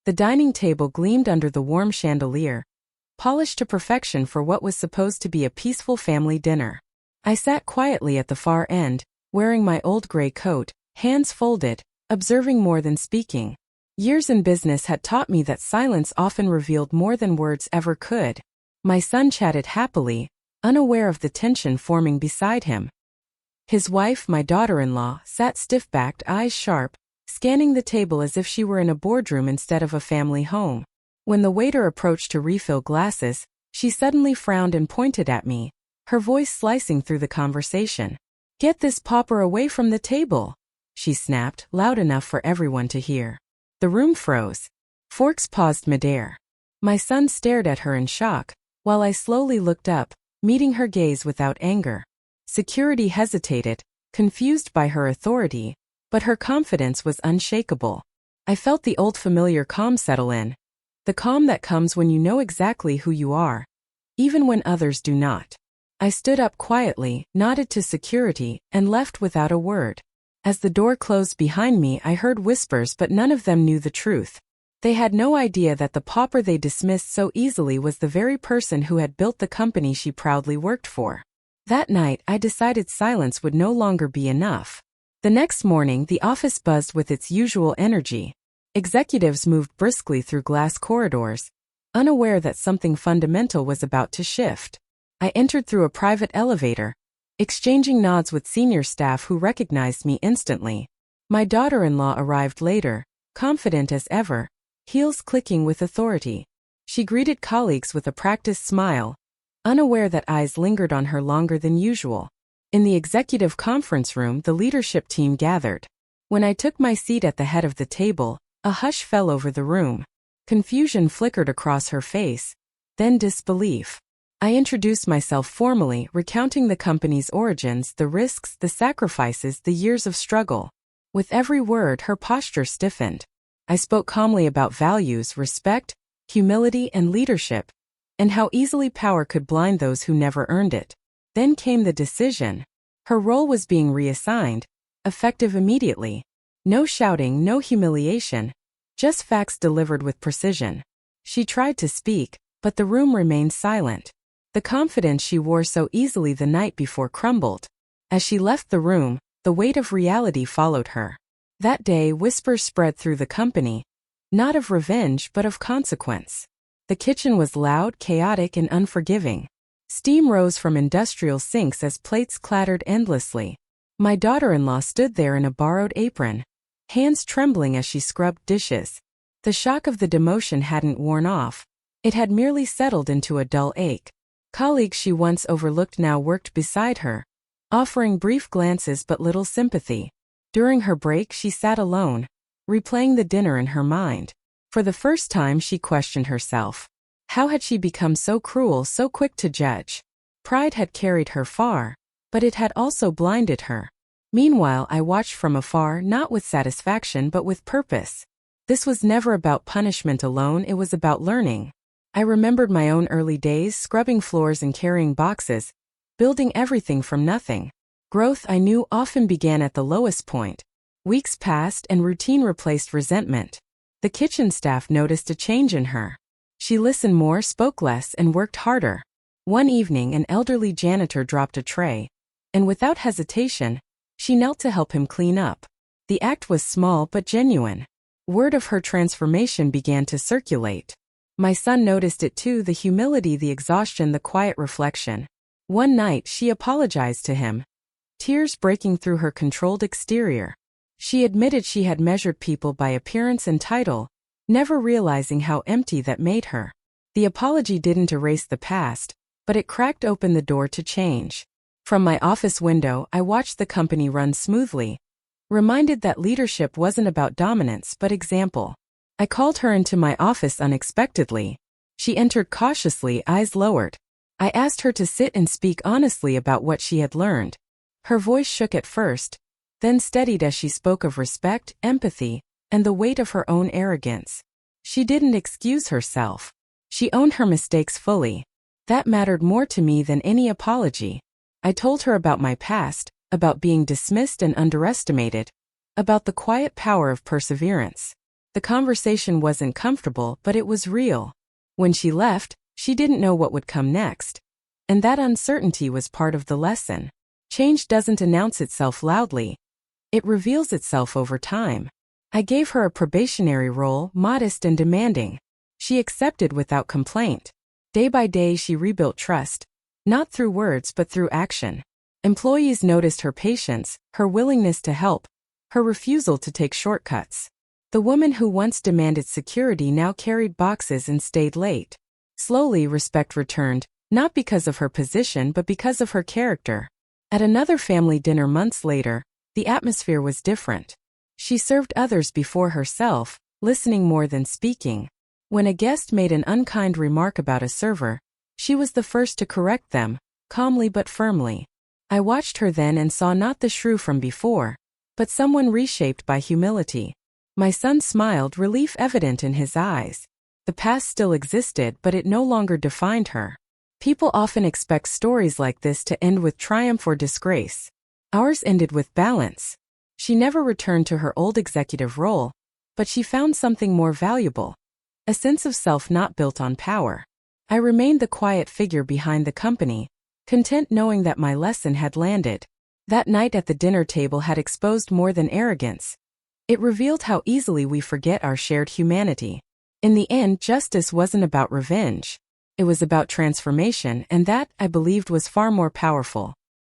The dining table gleamed under the warm chandelier, polished to perfection for what was supposed to be a peaceful family dinner. I sat quietly at the far end, wearing my old gray coat, hands folded, observing more than speaking. Years in business had taught me that silence often revealed more than words ever could. My son chatted happily, unaware of the tension forming beside him. His wife, my daughter-in-law, sat stiff-backed, eyes sharp, scanning the table as if she were in a boardroom instead of a family home. When the waiter approached to refill glasses, she suddenly frowned and pointed at me, her voice slicing through the conversation. "Get this pauper away from the table," she snapped, loud enough for everyone to hear. The room froze. Forks paused midair. My son stared at her in shock, while I slowly looked up, meeting her gaze without anger. Security hesitated, confused by her authority, but her confidence was unshakable. I felt the old familiar calm settle in, the calm that comes when you know exactly who you are, even when others do not. I stood up quietly, nodded to security, and left without a word. As the door closed behind me, I heard whispers, but none of them knew the truth. They had no idea that the pauper they dismissed so easily was the very person who had built the company she proudly worked for. That night, I decided silence would no longer be enough. The next morning, the office buzzed with its usual energy. Executives moved briskly through glass corridors, unaware that something fundamental was about to shift. I entered through a private elevator, exchanging nods with senior staff who recognized me instantly. My daughter-in-law arrived later, confident as ever, heels clicking with authority. She greeted colleagues with a practiced smile, unaware that eyes lingered on her longer than usual. In the executive conference room, the leadership team gathered. When I took my seat at the head of the table, a hush fell over the room. Confusion flickered across her face, then disbelief. I introduced myself formally, recounting the company's origins, the risks, the sacrifices, the years of struggle. With every word, her posture stiffened. I spoke calmly about values, respect, humility, and leadership, and how easily power could blind those who never earned it. Then came the decision. Her role was being reassigned, effective immediately. No shouting, no humiliation, just facts delivered with precision. She tried to speak, but the room remained silent. The confidence she wore so easily the night before crumbled. As she left the room, the weight of reality followed her. That day, whispers spread through the company, not of revenge but of consequence. The kitchen was loud, chaotic, and unforgiving. Steam rose from industrial sinks as plates clattered endlessly. My daughter-in-law stood there in a borrowed apron, hands trembling as she scrubbed dishes. The shock of the demotion hadn't worn off. It had merely settled into a dull ache. Colleagues she once overlooked now worked beside her, offering brief glances but little sympathy. During her break, she sat alone, replaying the dinner in her mind. For the first time, she questioned herself. How had she become so cruel, so quick to judge? Pride had carried her far, but it had also blinded her. Meanwhile, I watched from afar, not with satisfaction but with purpose. This was never about punishment alone, it was about learning. I remembered my own early days, scrubbing floors and carrying boxes, building everything from nothing. Growth, I knew, often began at the lowest point. Weeks passed and routine replaced resentment. The kitchen staff noticed a change in her. She listened more, spoke less, and worked harder. One evening, an elderly janitor dropped a tray, and without hesitation, she knelt to help him clean up. The act was small but genuine. Word of her transformation began to circulate. My son noticed it too, the humility, the exhaustion, the quiet reflection. One night, she apologized to him, tears breaking through her controlled exterior. She admitted she had measured people by appearance and title, never realizing how empty that made her. The apology didn't erase the past, but it cracked open the door to change. From my office window, I watched the company run smoothly, reminded that leadership wasn't about dominance but example. I called her into my office unexpectedly. She entered cautiously, eyes lowered. I asked her to sit and speak honestly about what she had learned. Her voice shook at first, then steadied as she spoke of respect, empathy, and the weight of her own arrogance. She didn't excuse herself. She owned her mistakes fully. That mattered more to me than any apology. I told her about my past, about being dismissed and underestimated, about the quiet power of perseverance. The conversation wasn't comfortable, but it was real. When she left, she didn't know what would come next. And that uncertainty was part of the lesson. Change doesn't announce itself loudly. It reveals itself over time. I gave her a probationary role, modest and demanding. She accepted without complaint. Day by day she rebuilt trust, not through words but through action. Employees noticed her patience, her willingness to help, her refusal to take shortcuts. The woman who once demanded security now carried boxes and stayed late. Slowly respect returned, not because of her position but because of her character. At another family dinner months later, the atmosphere was different. She served others before herself, listening more than speaking. When a guest made an unkind remark about a server, she was the first to correct them, calmly but firmly. I watched her then and saw not the shrew from before, but someone reshaped by humility. My son smiled, relief evident in his eyes. The past still existed, but it no longer defined her. People often expect stories like this to end with triumph or disgrace. Ours ended with balance. She never returned to her old executive role, but she found something more valuable. A sense of self not built on power. I remained the quiet figure behind the company, content knowing that my lesson had landed. That night at the dinner table had exposed more than arrogance. It revealed how easily we forget our shared humanity. In the end, justice wasn't about revenge. It was about transformation, and that, I believed, was far more powerful.